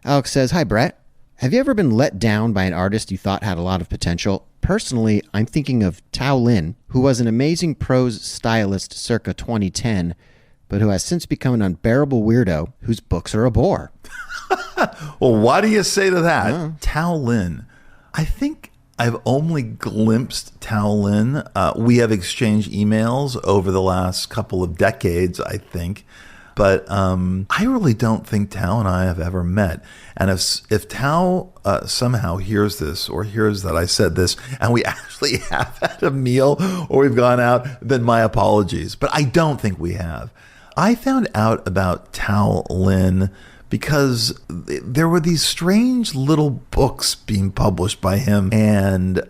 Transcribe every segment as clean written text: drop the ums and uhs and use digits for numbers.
Alex says, "Hi, Bret. Have you ever been let down by an artist you thought had a lot of potential? Personally, I'm thinking of Tao Lin, who was an amazing prose stylist circa 2010, but who has since become an unbearable weirdo whose books are a bore." Well, what do you say to that? Tao Lin. I think I've only glimpsed Tao Lin. We have exchanged emails over the last couple of decades, I think. But I really don't think Tao and I have ever met. And if Tao somehow hears this or hears that I said this and we actually have had a meal or we've gone out, then my apologies. But I don't think we have. I found out about Tao Lin because there were these strange little books being published by him. And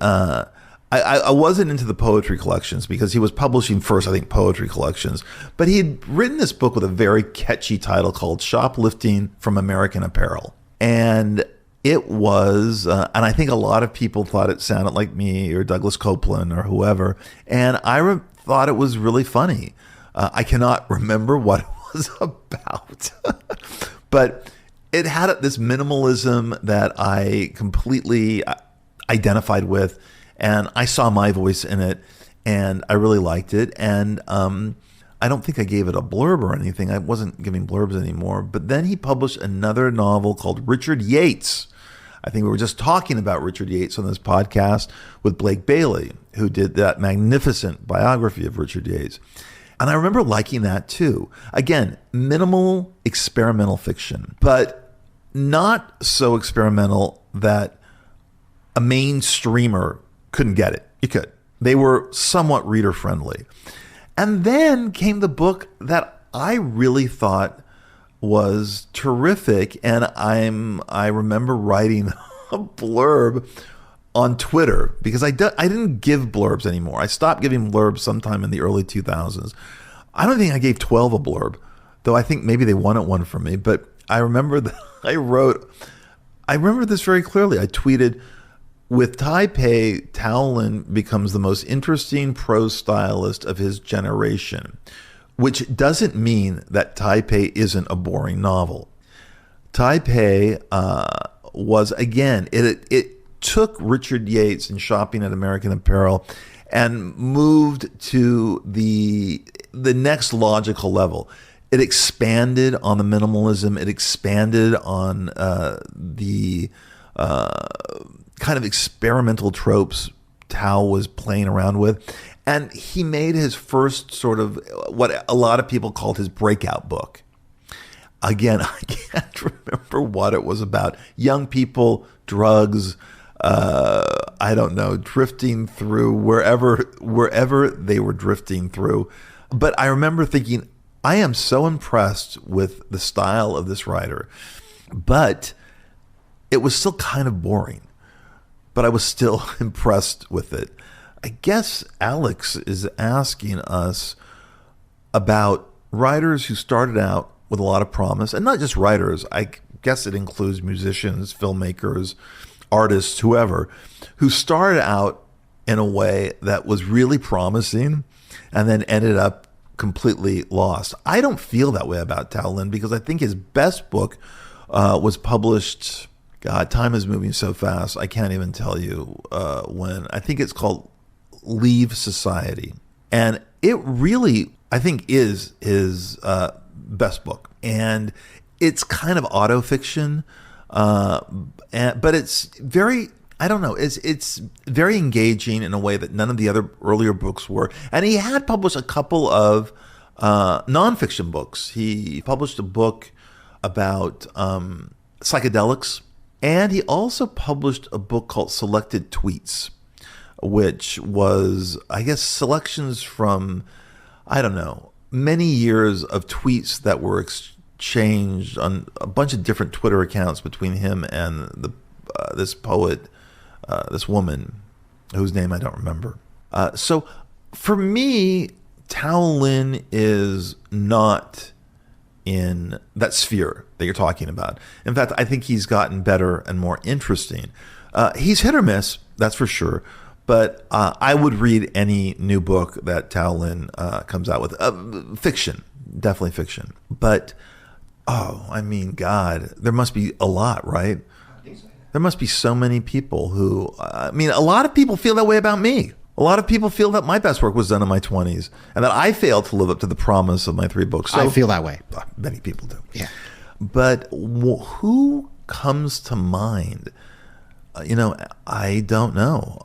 I wasn't into the poetry collections because he was publishing first, I think, poetry collections. But he had written this book with a very catchy title called Shoplifting from American Apparel. And it was, and I think a lot of people thought it sounded like me or Douglas Copeland or whoever. And I thought it was really funny. I cannot remember what it was about. But it had this minimalism that I completely identified with. And I saw my voice in it, and I really liked it. And I don't think I gave it a blurb or anything. I wasn't giving blurbs anymore. But then he published another novel called Richard Yates. I think we were just talking about Richard Yates on this podcast with Blake Bailey, who did that magnificent biography of Richard Yates. And I remember liking that too. Again, minimal experimental fiction, but not so experimental that a mainstreamer couldn't get it. You could. They were somewhat reader friendly. And then came the book that I really thought was terrific. And I remember writing a blurb on Twitter because I didn't give blurbs anymore. I stopped giving blurbs sometime in the early 2000s. I don't think I gave 12 a blurb, though I think maybe they wanted one from me. But I remember that I remember this very clearly. I tweeted, "With Taipei, Tao Lin becomes the most interesting prose stylist of his generation," which doesn't mean that Taipei isn't a boring novel. Taipei was, again, it took Richard Yates and Shopping at American Apparel and moved to the next logical level. It expanded on the minimalism. It expanded on the kind of experimental tropes Tao was playing around with. And he made his first sort of what a lot of people called his breakout book. Again, I can't remember what it was about. Young people, drugs, I don't know, drifting through wherever they were drifting through. But I remember thinking, I am so impressed with the style of this writer. But it was still kind of boring. But I was still impressed with it. I guess Alex is asking us about writers who started out with a lot of promise, and not just writers. I guess it includes musicians, filmmakers, artists, whoever, who started out in a way that was really promising and then ended up completely lost. I don't feel that way about Tao Lin because I think his best book was published, God, time is moving so fast, I can't even tell you when. I think it's called Leave Society. And it really, I think, is his best book. And it's kind of autofiction, but it's very, I don't know, it's very engaging in a way that none of the other earlier books were. And he had published a couple of nonfiction books. He published a book about psychedelics, and he also published a book called Selected Tweets, which was, I guess, selections from, I don't know, many years of tweets that were exchanged on a bunch of different Twitter accounts between him and this poet, this woman, whose name I don't remember. So for me, Tao Lin is not in that sphere that you're talking about. In fact, I think he's gotten better and more interesting. He's hit or miss, that's for sure. But I would read any new book that Tao Lin comes out with. Fiction, definitely fiction. But Oh, I mean, God, there must be a lot, right? There must be so many people who, I mean, a lot of people feel that way about me. A lot of people feel that my best work was done in my 20s and that I failed to live up to the promise of my 3 books. So, I feel that way. Many people do. Yeah. But who comes to mind? I don't know.